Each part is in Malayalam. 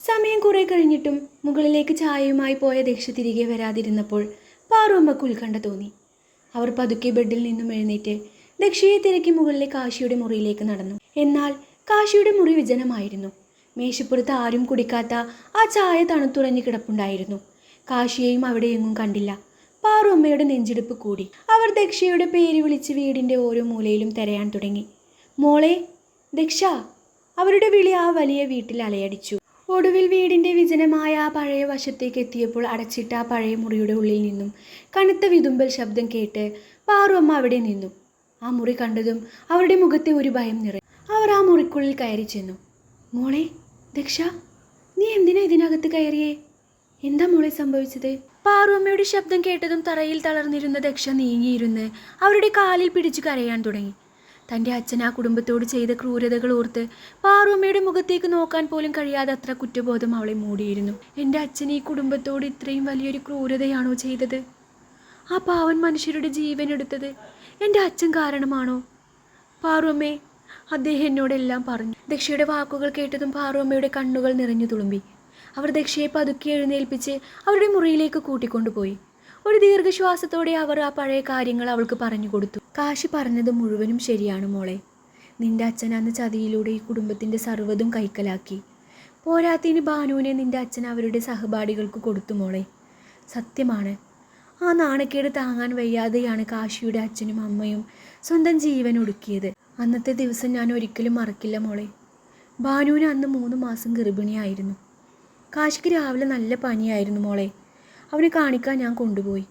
സമയം കുറെ കഴിഞ്ഞിട്ടും മുകളിലേക്ക് ചായയുമായി പോയ ദക്ഷ തിരികെ വരാതിരുന്നപ്പോൾ പാറുമ്മക്ക് ഉത്കണ്ഠ തോന്നി. അവർ പതുക്കെ ബെഡിൽ നിന്നും എഴുന്നേറ്റ് ദക്ഷയെ തിരക്കി മുകളിലെ കാശിയുടെ മുറിയിലേക്ക് നടന്നു. എന്നാൽ കാശിയുടെ മുറി വിജനമായിരുന്നു. മേശപ്പുറത്ത് ആരും കുടിക്കാത്ത ആ ചായ തണുത്തുറഞ്ഞു കിടപ്പുണ്ടായിരുന്നു. കാശിയെയും അവിടെ എങ്ങും കണ്ടില്ല. പാറുമ്മയുടെ നെഞ്ചിടിപ്പ് കൂടി. അവർ ദക്ഷയുടെ പേര് വിളിച്ച് വീടിൻ്റെ ഓരോ മൂലയിലും തിരയാൻ തുടങ്ങി. മോളെ, ദക്ഷ! അവരുടെ വിളി ആ വലിയ വീട്ടിൽ അലയടിച്ചു. ഒടുവിൽ വീടിൻ്റെ വിജനമായ ആ പഴയ വശത്തേക്ക് എത്തിയപ്പോൾ അടച്ചിട്ട ആ പഴയ മുറിയുടെ ഉള്ളിൽ നിന്നും കനത്ത വിതുമ്പൽ ശബ്ദം കേട്ട് പാറുമ്മ അവിടെ നിന്നു. ആ മുറി കണ്ടതും അവരുടെ മുഖത്തെ ഒരു ഭയം നിറഞ്ഞു. അവർ ആ മുറിക്കുള്ളിൽ കയറി ചെന്നു. മോളെ, ദക്ഷ, നീ എന്തിനാ ഇതിനകത്ത് കയറിയേ? എന്താ മോളെ സംഭവിച്ചത്? പാറുമ്മയുടെ ശബ്ദം കേട്ടതും തറയിൽ തളർന്നിരുന്ന ദക്ഷ നീങ്ങിയിരുന്ന് അവരുടെ കാലിൽ പിടിച്ചു കരയാൻ തുടങ്ങി. തൻ്റെ അച്ഛൻ ആ കുടുംബത്തോട് ചെയ്ത ക്രൂരതകൾ ഓർത്ത് പാറുമ്മയുടെ മുഖത്തേക്ക് നോക്കാൻ പോലും കഴിയാതെ അത്ര കുറ്റബോധം അവളെ മൂടിയിരുന്നു. എൻ്റെ അച്ഛൻ ഈ കുടുംബത്തോട് ഇത്രയും വലിയൊരു ക്രൂരതയാണോ ചെയ്തത്? ആ പാവൻ മനുഷ്യരുടെ ജീവൻ എടുത്തത് എൻ്റെ അച്ഛൻ കാരണമാണോ? പാറുമ്മേ, അദ്ദേഹം എന്നോടെല്ലാം പറഞ്ഞു. ദക്ഷയുടെ വാക്കുകൾ കേട്ടതും പാറുമ്മയുടെ കണ്ണുകൾ നിറഞ്ഞു തുളുമ്പി. അവർ ദക്ഷയെ പതുക്കി എഴുന്നേൽപ്പിച്ച് അവരുടെ മുറിയിലേക്ക് കൂട്ടിക്കൊണ്ടുപോയി. ഒരു ദീർഘശ്വാസത്തോടെ അവർ ആ പഴയ കാര്യങ്ങൾ അവൾക്ക് പറഞ്ഞു കൊടുത്തു. കാശി പറഞ്ഞത് മുഴുവനും ശരിയാണ് മോളെ. നിന്റെ അച്ഛൻ അന്ന് ചതിയിലൂടെ ഈ കുടുംബത്തിൻ്റെ സർവ്വതും കൈക്കലാക്കി. പോരാത്തിന് ഭാനുവിനെ നിന്റെ അച്ഛൻ അവരുടെ സഹപാഠികൾക്ക് കൊടുത്തു മോളെ. സത്യമാണ്. ആ നാണക്കേട് താങ്ങാൻ വയ്യാതെയാണ് കാശിയുടെ അച്ഛനും അമ്മയും സ്വന്തം ജീവൻ ഒടുക്കിയത്. അന്നത്തെ ദിവസം ഞാൻ ഒരിക്കലും മറക്കില്ല മോളെ. ഭാനുവിന് അന്ന് 3 മാസം ഗർഭിണിയായിരുന്നു. കാശിക്ക് രാവിലെ നല്ല പനിയായിരുന്നു മോളെ. അവനെ കാണിക്കാൻ ഞാൻ കൊണ്ടുപോയി.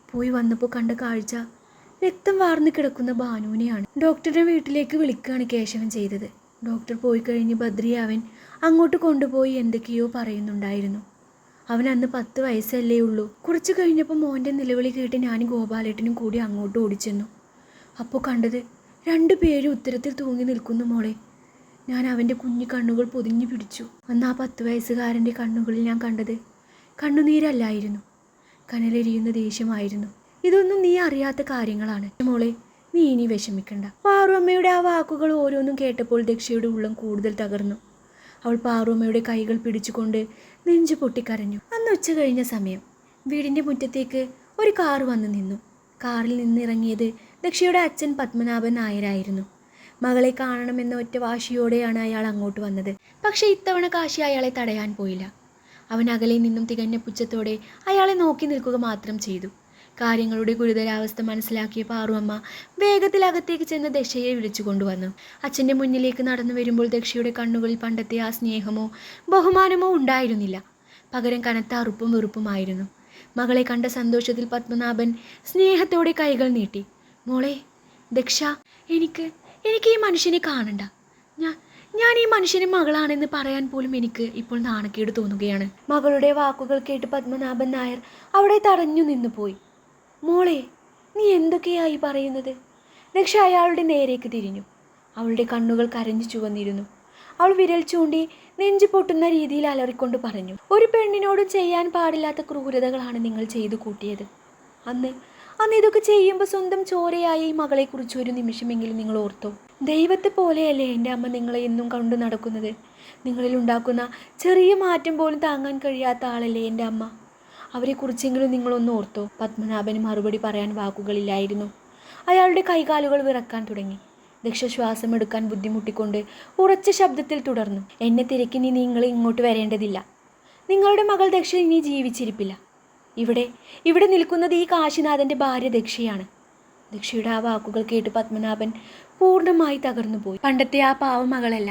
പോയി വന്നപ്പോൾ കണ്ട കാഴ്ച രക്തം വാർന്നു കിടക്കുന്ന ഭാനുവിനെയാണ്. ഡോക്ടറുടെ വീട്ടിലേക്ക് വിളിക്കുകയാണ് കേശവൻ ചെയ്തത്. ഡോക്ടർ പോയി കഴിഞ്ഞ് ബദ്രിയെ അവൻ അങ്ങോട്ട് കൊണ്ടുപോയി എന്തൊക്കെയോ പറയുന്നുണ്ടായിരുന്നു. അവൻ അന്ന് 10 വയസ്സല്ലേ ഉള്ളൂ. കുറച്ച് കഴിഞ്ഞപ്പോൾ മോൻ്റെ നിലവിളി കേട്ട് ഞാനും ഗോപാലേട്ടനും കൂടി അങ്ങോട്ട് ഓടിച്ചെന്നു. അപ്പോൾ കണ്ടത് 2 പേരും ഉത്തരത്തിൽ തൂങ്ങി നിൽക്കുന്നു മോളെ. ഞാൻ അവൻ്റെ കുഞ്ഞു കണ്ണുകൾ പൊതിഞ്ഞു പിടിച്ചു. അന്ന് ആ 10 വയസ്സുകാരൻ്റെ കണ്ണുകളിൽ ഞാൻ കണ്ടത് കണ്ണുനീരല്ലായിരുന്നു, കനലെരിയുന്ന ദേഷ്യമായിരുന്നു. ഇതൊന്നും നീ അറിയാത്ത കാര്യങ്ങളാണ് മോളെ. നീ ഇനി വിഷമിക്കണ്ട. പാറുമ്മയുടെ ആ വാക്കുകൾ ഓരോന്നും കേട്ടപ്പോൾ ദക്ഷയുടെ ഉള്ളം കൂടുതൽ തകർന്നു. അവൾ പാറുമ്മയുടെ കൈകൾ പിടിച്ചുകൊണ്ട് നെഞ്ചു പൊട്ടിക്കരഞ്ഞു. അന്ന് ഉച്ച കഴിഞ്ഞ സമയം വീടിൻ്റെ മുറ്റത്തേക്ക് ഒരു കാർ വന്നു നിന്നു. കാറിൽ നിന്നിറങ്ങിയത് ദക്ഷയുടെ അച്ഛൻ പത്മനാഭൻ നായരായിരുന്നു. മകളെ കാണണമെന്ന ഒറ്റ വാശിയോടെയാണ് അയാൾ അങ്ങോട്ട് വന്നത്. പക്ഷേ ഇത്തവണ കാശി അയാളെ തടയാൻ പോയില്ല. അവൻ അകലെ നിന്നും തികഞ്ഞ പുച്ഛത്തോടെ അയാളെ നോക്കി നിൽക്കുക മാത്രം ചെയ്തു. കാര്യങ്ങളുടെ ഗുരുതരാവസ്ഥ മനസ്സിലാക്കിയ പാറുമ്മ വേഗത്തിൽ അകത്തേക്ക് ചെന്ന് ദക്ഷയെ വിളിച്ചു കൊണ്ടുവന്നു. അച്ഛൻ്റെ മുന്നിലേക്ക് നടന്നു വരുമ്പോൾ ദക്ഷയുടെ കണ്ണുകളിൽ പണ്ടത്തെ ആ സ്നേഹമോ ബഹുമാനമോ ഉണ്ടായിരുന്നില്ല. പകരം കനത്ത അറുപ്പും വെറുപ്പുമായിരുന്നു. മകളെ കണ്ട സന്തോഷത്തിൽ പത്മനാഭൻ സ്നേഹത്തോടെ കൈകൾ നീട്ടി. മോളെ ദക്ഷ, എനിക്ക് ഈ മനുഷ്യനെ കാണണ്ട. ഞാൻ ഈ മനുഷ്യനെ മകളാണെന്ന് പറയാൻ പോലും എനിക്ക് ഇപ്പോൾ നാണക്കേട് തോന്നുകയാണ്. മകളുടെ വാക്കുകൾ കേട്ട് പത്മനാഭൻ നായർ അവിടെ തടഞ്ഞു നിന്നു പോയി. മോളെ, നീ എന്തൊക്കെയായി പറയുന്നത്? ദക്ഷ അയാളുടെ നേരേക്ക് തിരിഞ്ഞു. അവളുടെ കണ്ണുകൾ കരഞ്ഞു ചുവന്നിരുന്നു. അവൾ വിരൽ ചൂണ്ടി നെഞ്ചു പൊട്ടുന്ന രീതിയിൽ അലറിക്കൊണ്ട് പറഞ്ഞു, ഒരു പെണ്ണിനോടും ചെയ്യാൻ പാടില്ലാത്ത ക്രൂരതകളാണ് നിങ്ങൾ ചെയ്തു കൂട്ടിയത്. അന്ന് ഇതൊക്കെ ചെയ്യുമ്പോൾ സ്വന്തം ചോരയായ ഈ മകളെക്കുറിച്ച് ഒരു നിമിഷമെങ്കിലും നിങ്ങൾ ഓർത്തോ? ദൈവത്തെ പോലെയല്ലേ എൻ്റെ അമ്മ നിങ്ങളെ എന്നും കൊണ്ടു നടക്കുന്നത്. നിങ്ങളിൽ ഉണ്ടാക്കുന്ന ചെറിയ മാറ്റം പോലും താങ്ങാൻ കഴിയാത്ത ആളല്ലേ എൻ്റെ അമ്മ. അവരെക്കുറിച്ചെങ്കിലും നിങ്ങളൊന്ന് ഓർത്തോ? പത്മനാഭന് മറുപടി പറയാൻ വാക്കുകളില്ലായിരുന്നു. അയാളുടെ കൈകാലുകൾ വിറക്കാൻ തുടങ്ങി. ദക്ഷ ശ്വാസം എടുക്കാൻ ബുദ്ധിമുട്ടിക്കൊണ്ട് ഉറച്ച ശബ്ദത്തിൽ തുടർന്നു, എന്നെ തിരക്കി നിങ്ങൾ ഇങ്ങോട്ട് വരേണ്ടതില്ല. നിങ്ങളുടെ മകൾ ദക്ഷ ഇനി ജീവിച്ചിരിപ്പില്ല. ഇവിടെ നിൽക്കുന്നത് ഈ കാശിനാഥൻ്റെ ഭാര്യ ദക്ഷയാണ്. ദക്ഷയുടെ ആ വാക്കുകൾ കേട്ട് പത്മനാഭൻ പൂർണ്ണമായി തകർന്നുപോയി. പണ്ടത്തെ ആ പാവമകളല്ല,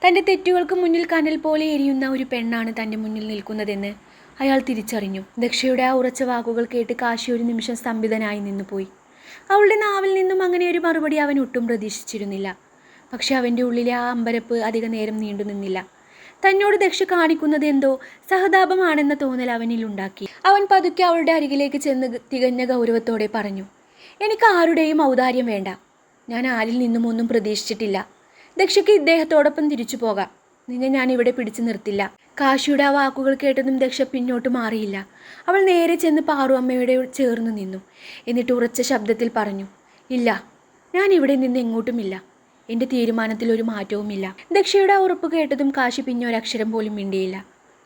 തൻ്റെ തെറ്റുകൾക്ക് മുന്നിൽ കനൽ പോലെ എരിയുന്ന ഒരു പെണ്ണാണ് തൻ്റെ മുന്നിൽ നിൽക്കുന്നതെന്ന് അയാൾ തിരിച്ചറിഞ്ഞു. ദക്ഷയുടെ ആ ഉറച്ച വാക്കുകൾ കേട്ട് കാശി ഒരു നിമിഷം സ്തംഭിതനായി നിന്നുപോയി. അവളുടെ നാവിൽ നിന്നും അങ്ങനെ ഒരു മറുപടി അവൻ ഒട്ടും പ്രതീക്ഷിച്ചിരുന്നില്ല. പക്ഷെ അവൻ്റെ ഉള്ളിലെ ആ അമ്പരപ്പ് അധിക നേരം നീണ്ടു നിന്നില്ല. തന്നോട് ദക്ഷ കാണിക്കുന്നത് എന്തോ സഹതാപമാണെന്ന തോന്നൽ അവനിൽ ഉണ്ടാക്കി. അവൻ പതുക്കെ അവളുടെ അരികിലേക്ക് ചെന്ന് തികഞ്ഞ ഗൗരവത്തോടെ പറഞ്ഞു, എനിക്ക് ആരുടെയും ഔദാര്യം വേണ്ട. ഞാൻ ആരിൽ നിന്നും ഒന്നും പ്രതീക്ഷിച്ചിട്ടില്ല. ദക്ഷയ്ക്ക് ഇദ്ദേഹത്തോടൊപ്പം തിരിച്ചു പോകാം. നിന്നെ ഞാൻ ഇവിടെ പിടിച്ചു നിർത്തില്ല. കാശിയുടെ ആ വാക്കുകൾ കേട്ടതും ദക്ഷ പിന്നോട്ട് മാറിയില്ല. അവൾ നേരെ ചെന്ന് പാറുമ്മയുടെ ചേർന്ന് നിന്നു. എന്നിട്ട് ഉറച്ച ശബ്ദത്തിൽ പറഞ്ഞു, ഇല്ല, ഞാൻ ഇവിടെ നിന്ന് എങ്ങോട്ടുമില്ല. എൻ്റെ തീരുമാനത്തിൽ ഒരു മാറ്റവുമില്ല. ദക്ഷയുടെ ഉറപ്പ് കേട്ടതും കാശി പിന്നെ ഒരക്ഷരം പോലും മിണ്ടിയില്ല.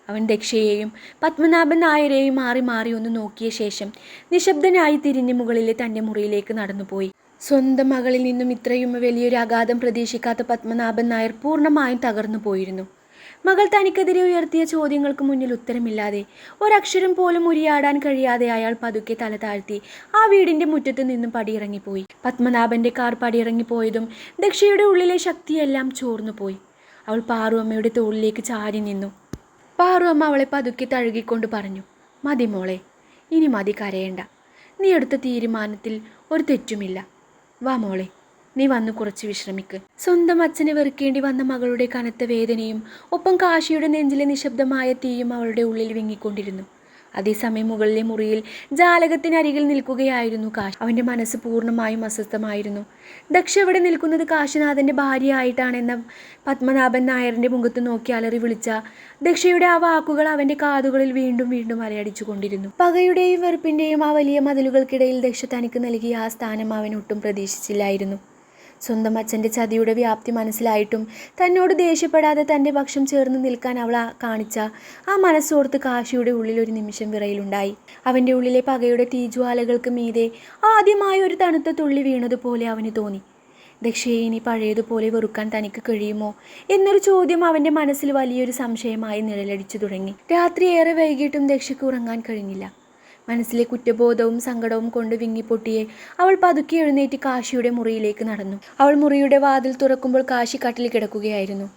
അവൻ ദക്ഷയെയും പത്മനാഭൻ നായരെയും മാറി മാറി ഒന്ന് നോക്കിയ ശേഷം നിശബ്ദനായി തിരിഞ്ഞ് മുകളിലെ തൻ്റെ മുറിയിലേക്ക് നടന്നുപോയി. സ്വന്തം മകളിൽ നിന്നും ഇത്രയും വലിയൊരു ആഘാതം പ്രതീക്ഷിക്കാത്ത പത്മനാഭൻ നായർ പൂർണ്ണമായും തകർന്നു പോയിരുന്നു. മകൾ തനിക്കെതിരെ ഉയർത്തിയ ചോദ്യങ്ങൾക്ക് മുന്നിൽ ഉത്തരമില്ലാതെ ഒരക്ഷരം പോലും ഉരിയാടാൻ കഴിയാതെ അയാൾ പതുക്കെ തല താഴ്ത്തി ആ വീടിൻ്റെ മുറ്റത്ത് നിന്നും പടിയിറങ്ങിപ്പോയി. പത്മനാഭൻ്റെ കാർ പടിയിറങ്ങിപ്പോയതും ദക്ഷയുടെ ഉള്ളിലെ ശക്തിയെല്ലാം ചോർന്നുപോയി. അവൾ പാറുവമ്മയുടെ തോളിലേക്ക് ചാരി നിന്നു. പാറുവമ്മ അവളെ പതുക്കെ തഴുകിക്കൊണ്ട് പറഞ്ഞു, മതി മോളെ, ഇനി മതി, കരയേണ്ട. നീ എടുത്ത തീരുമാനത്തിൽ ഒരു തെറ്റുമില്ല. വാ മോളെ, നീ വന്ന് കുറച്ച് വിശ്രമിക്ക്. സ്വന്തം അച്ഛനെ വെറുക്കേണ്ടി വന്ന മകളുടെ കനത്ത വേദനയും ഒപ്പം കാശിയുടെ നെഞ്ചിലെ നിശബ്ദമായ തീയും അവളുടെ ഉള്ളിൽ വിങ്ങിക്കൊണ്ടിരുന്നു. അതേസമയം മുകളിലെ മുറിയിൽ ജാലകത്തിനരികിൽ നിൽക്കുകയായിരുന്നു കാശി. അവൻ്റെ മനസ്സ് പൂർണ്ണമായും അസ്വസ്ഥമായിരുന്നു. ദക്ഷ ഇവിടെ നിൽക്കുന്നത് കാശിനാഥൻ്റെ ഭാര്യയായിട്ടാണെന്ന പത്മനാഭൻ നായരുടെ മുഖത്ത് നോക്കി അലറി വിളിച്ച ദക്ഷയുടെ ആ വാക്കുകൾ അവൻ്റെ കാതുകളിൽ വീണ്ടും വീണ്ടും അലയടിച്ചു കൊണ്ടിരുന്നു. പകയുടെയും വെറുപ്പിൻ്റെയും ആ വലിയ മതിലുകൾക്കിടയിൽ ദക്ഷ തനിക്ക് നൽകിയ ആ സ്ഥാനം അവൻ ഒട്ടും പ്രതീക്ഷിച്ചില്ലായിരുന്നു. സ്വന്തം അച്ഛൻ്റെ ചതിയുടെ വ്യാപ്തി മനസ്സിലായിട്ടും തന്നോട് ദേഷ്യപ്പെടാതെ തൻ്റെ പക്ഷം ചേർന്ന് നിൽക്കാൻ അവൾ കാണിച്ച ആ മനസ്സോർത്ത് കാശിയുടെ ഉള്ളിൽ ഒരു നിമിഷം വിറയിലുണ്ടായി. അവൻ്റെ ഉള്ളിലെ പകയുടെ തീജ്വാലകൾക്ക് മീതെ ആദ്യമായി ഒരു തണുത്ത തുള്ളി വീണതുപോലെ അവന് തോന്നി. ദക്ഷയെ ഇനി പഴയതുപോലെ വെറുക്കാൻ തനിക്ക് കഴിയുമോ എന്നൊരു ചോദ്യം അവൻ്റെ മനസ്സിൽ വലിയൊരു സംശയമായി നിഴലടിച്ചു തുടങ്ങി. രാത്രി ഏറെ വൈകിട്ടും ദക്ഷയ്ക്ക് ഉറങ്ങാൻ കഴിഞ്ഞില്ല. മനസ്സിലെ കുറ്റബോധവും സങ്കടവും കൊണ്ട് വിങ്ങിപ്പൊട്ടിയെ അവൾ പതുക്കെ എഴുന്നേറ്റ് കാശിയുടെ മുറിയിലേക്ക് നടന്നു. അവൾ മുറിയുടെ വാതിൽ തുറക്കുമ്പോൾ കാശി കട്ടിൽ കിടക്കുകയായിരുന്നു.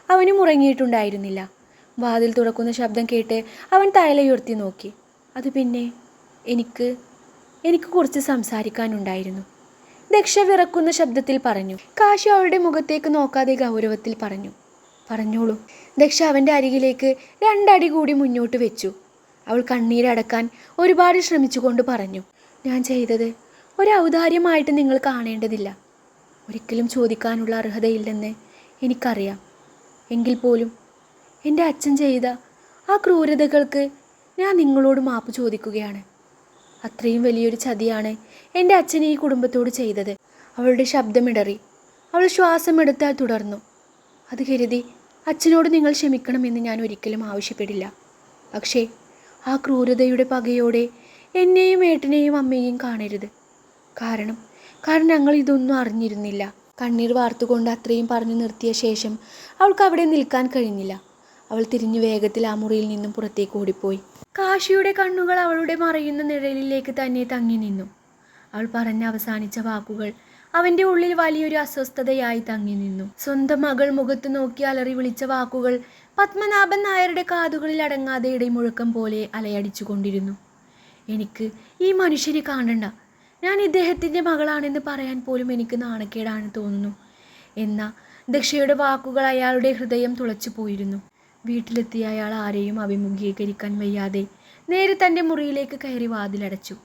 അവനും ഉറങ്ങിയിട്ടുണ്ടായിരുന്നില്ല. വാതിൽ തുറക്കുന്ന ശബ്ദം കേട്ട് അവൻ തലയുയർത്തി നോക്കി. അത് പിന്നെ എനിക്ക് കുറച്ച് സംസാരിക്കാനുണ്ടായിരുന്നു, ദക്ഷ വിറക്കുന്ന ശബ്ദത്തിൽ പറഞ്ഞു. കാശി അവളുടെ മുഖത്തേക്ക് നോക്കാതെ ഗൗരവത്തിൽ പറഞ്ഞു, പറഞ്ഞോളൂ. ദക്ഷ അവൻ്റെ അരികിലേക്ക് 2 അടി കൂടി മുന്നോട്ട് വെച്ചു. അവൾ കണ്ണീരടക്കാൻ ഒരുപാട് ശ്രമിച്ചുകൊണ്ട് പറഞ്ഞു, ഞാൻ ചെയ്തത് ഒരു ഔദാര്യമായിട്ട് നിങ്ങൾ കാണേണ്ടതില്ല. ഒരിക്കലും ചോദിക്കാനുള്ള അർഹതയില്ലെന്ന് എനിക്കറിയാം. എങ്കിൽ പോലും എൻ്റെ അച്ഛൻ ചെയ്ത ആ ക്രൂരതകൾക്ക് ഞാൻ നിങ്ങളോട് മാപ്പ് ചോദിക്കുകയാണ്. അത്രയും വലിയൊരു ചതിയാണ് എൻ്റെ അച്ഛൻ ഈ കുടുംബത്തോട് ചെയ്തത്. അവളുടെ ശബ്ദമിടറി. അവൾ ശ്വാസമെടുത്താൽ തുടർന്നു, അത് കരുതി അച്ഛനോട് നിങ്ങൾ ക്ഷമിക്കണമെന്ന് ഞാൻ ഒരിക്കലും ആവശ്യപ്പെടില്ല. പക്ഷേ ആ ക്രൂരതയുടെ പകയോടെ എന്നെയും ഏട്ടനെയും അമ്മയെയും കാണരുത്. കാരണം ഞങ്ങൾ ഇതൊന്നും അറിഞ്ഞിരുന്നില്ല. കണ്ണീർ വാർത്തുകൊണ്ട് അത്രയും പറഞ്ഞു നിർത്തിയ ശേഷം അവൾക്ക് അവിടെ നിൽക്കാൻ കഴിഞ്ഞില്ല. അവൾ തിരിഞ്ഞു വേഗത്തിൽ ആ മുറിയിൽ നിന്നും പുറത്തേക്ക് ഓടിപ്പോയി. കാശിയുടെ കണ്ണുകൾ അവളുടെ മറയുന്ന നിഴലിലേക്ക് തന്നെ തങ്ങി നിന്നു. അവൾ പറഞ്ഞ് അവസാനിച്ച വാക്കുകൾ അവൻ്റെ ഉള്ളിൽ വലിയൊരു അസ്വസ്ഥതയായി തങ്ങി നിന്നു. സ്വന്തം മകൾ മുഖത്ത് നോക്കി അലറി വിളിച്ച വാക്കുകൾ പത്മനാഭൻ നായരുടെ കാതുകളിൽ അടങ്ങാതെ ഇടമുഴക്കം പോലെ അലയടിച്ചു കൊണ്ടിരുന്നു. എനിക്ക് ഈ മനുഷ്യനെ കാണണ്ട. ഞാൻ ഇദ്ദേഹത്തിൻ്റെ മകളാണെന്ന് പറയാൻ പോലും എനിക്ക് നാണക്കേടാണ് തോന്നുന്നു എന്ന ദക്ഷയുടെ വാക്കുകൾ അയാളുടെ ഹൃദയം തുളച്ചു പോയിരുന്നു. വീട്ടിലെത്തിയ അയാൾ ആരെയും അഭിമുഖീകരിക്കാൻ വയ്യാതെ നേരെ തൻ്റെ മുറിയിലേക്ക് കയറി വാതിലടച്ചു.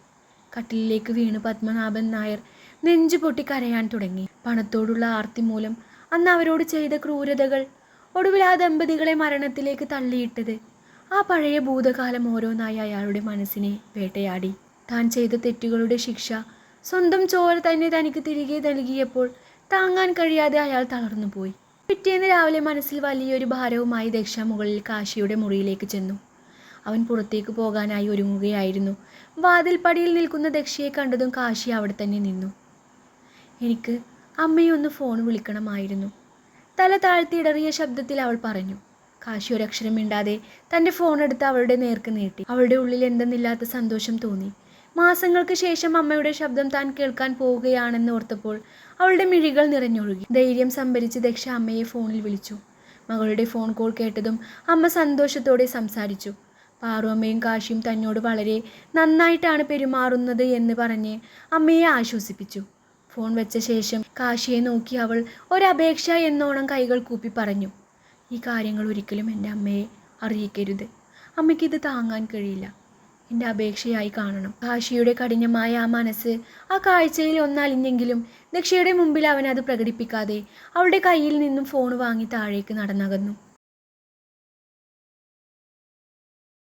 കട്ടിലിലേക്ക് വീണ് പത്മനാഭൻ നായർ നെഞ്ചു പൊട്ടി കരയാൻ തുടങ്ങി. പണത്തോടുള്ള ആർത്തി മൂലം അന്ന് അവരോട് ചെയ്ത ക്രൂരതകൾ ഒടുവിൽ ആ ദമ്പതികളെ മരണത്തിലേക്ക് തള്ളിയിട്ടത് ആ പഴയ ഭൂതകാലം ഓരോന്നായി അയാളുടെ മനസ്സിനെ വേട്ടയാടി. താൻ ചെയ്ത തെറ്റുകളുടെ ശിക്ഷ സ്വന്തം ചോര തന്നെ തനിക്ക് തിരികെ നൽകിയപ്പോൾ താങ്ങാൻ കഴിയാതെ അയാൾ തളർന്നുപോയി. പിറ്റേന്ന് രാവിലെ മനസ്സിൽ വലിയൊരു ഭാരവുമായി ദക്ഷ മുകളിൽ കാശിയുടെ മുറിയിലേക്ക് ചെന്നു. അവൻ പുറത്തേക്ക് പോകാനായി ഒരുങ്ങുകയായിരുന്നു. വാതിൽപ്പടിയിൽ നിൽക്കുന്ന ദക്ഷയെ കണ്ടതും കാശി അവിടെ തന്നെ നിന്നു. എനിക്ക് അമ്മയെ ഒന്ന് ഫോൺ വിളിക്കണമായിരുന്നു, തല താഴ്ത്തിയിടറിയ ശബ്ദത്തിൽ അവൾ പറഞ്ഞു. കാശി ഒരക്ഷരം മിണ്ടാതെ തൻ്റെ ഫോൺ എടുത്ത് അവളുടെ നേർക്ക് നീട്ടി. അവളുടെ ഉള്ളിൽ എന്തെന്നില്ലാത്ത സന്തോഷം തോന്നി. മാസങ്ങൾക്ക് ശേഷം അമ്മയുടെ ശബ്ദം താൻ കേൾക്കാൻ പോവുകയാണെന്ന് ഓർത്തപ്പോൾ അവളുടെ മിഴികൾ നിറഞ്ഞൊഴുകി. ധൈര്യം സംഭരിച്ച് ദക്ഷ അമ്മയെ ഫോണിൽ വിളിച്ചു. മകളുടെ ഫോൺ കോൾ കേട്ടതും അമ്മ സന്തോഷത്തോടെ സംസാരിച്ചു. പാറുവമ്മയും കാശിയും തന്നോട് വളരെ നന്നായിട്ടാണ് പെരുമാറുന്നത് എന്ന് പറഞ്ഞ് അമ്മയെ ആശ്വസിപ്പിച്ചു. ഫോൺ വെച്ച ശേഷം കാശിയെ നോക്കി അവൾ ഒരപേക്ഷ എന്നോണം കൈകൾ കൂപ്പി പറഞ്ഞു, ഈ കാര്യങ്ങൾ ഒരിക്കലും എൻ്റെ അമ്മയെ അറിയിക്കരുത്. അമ്മയ്ക്കിത് താങ്ങാൻ കഴിയില്ല. എൻ്റെ അപേക്ഷയായി കാണണം. കാശിയുടെ കഠിനമായ ആ മനസ്സ് ആ കാഴ്ചയിൽ ഒന്നലിഞ്ഞെങ്കിലും ദക്ഷയുടെ മുമ്പിൽ അവൻ അത് പ്രകടിപ്പിക്കാതെ അവളുടെ കയ്യിൽ നിന്നും ഫോൺ വാങ്ങി താഴേക്ക് നടന്നകന്നു.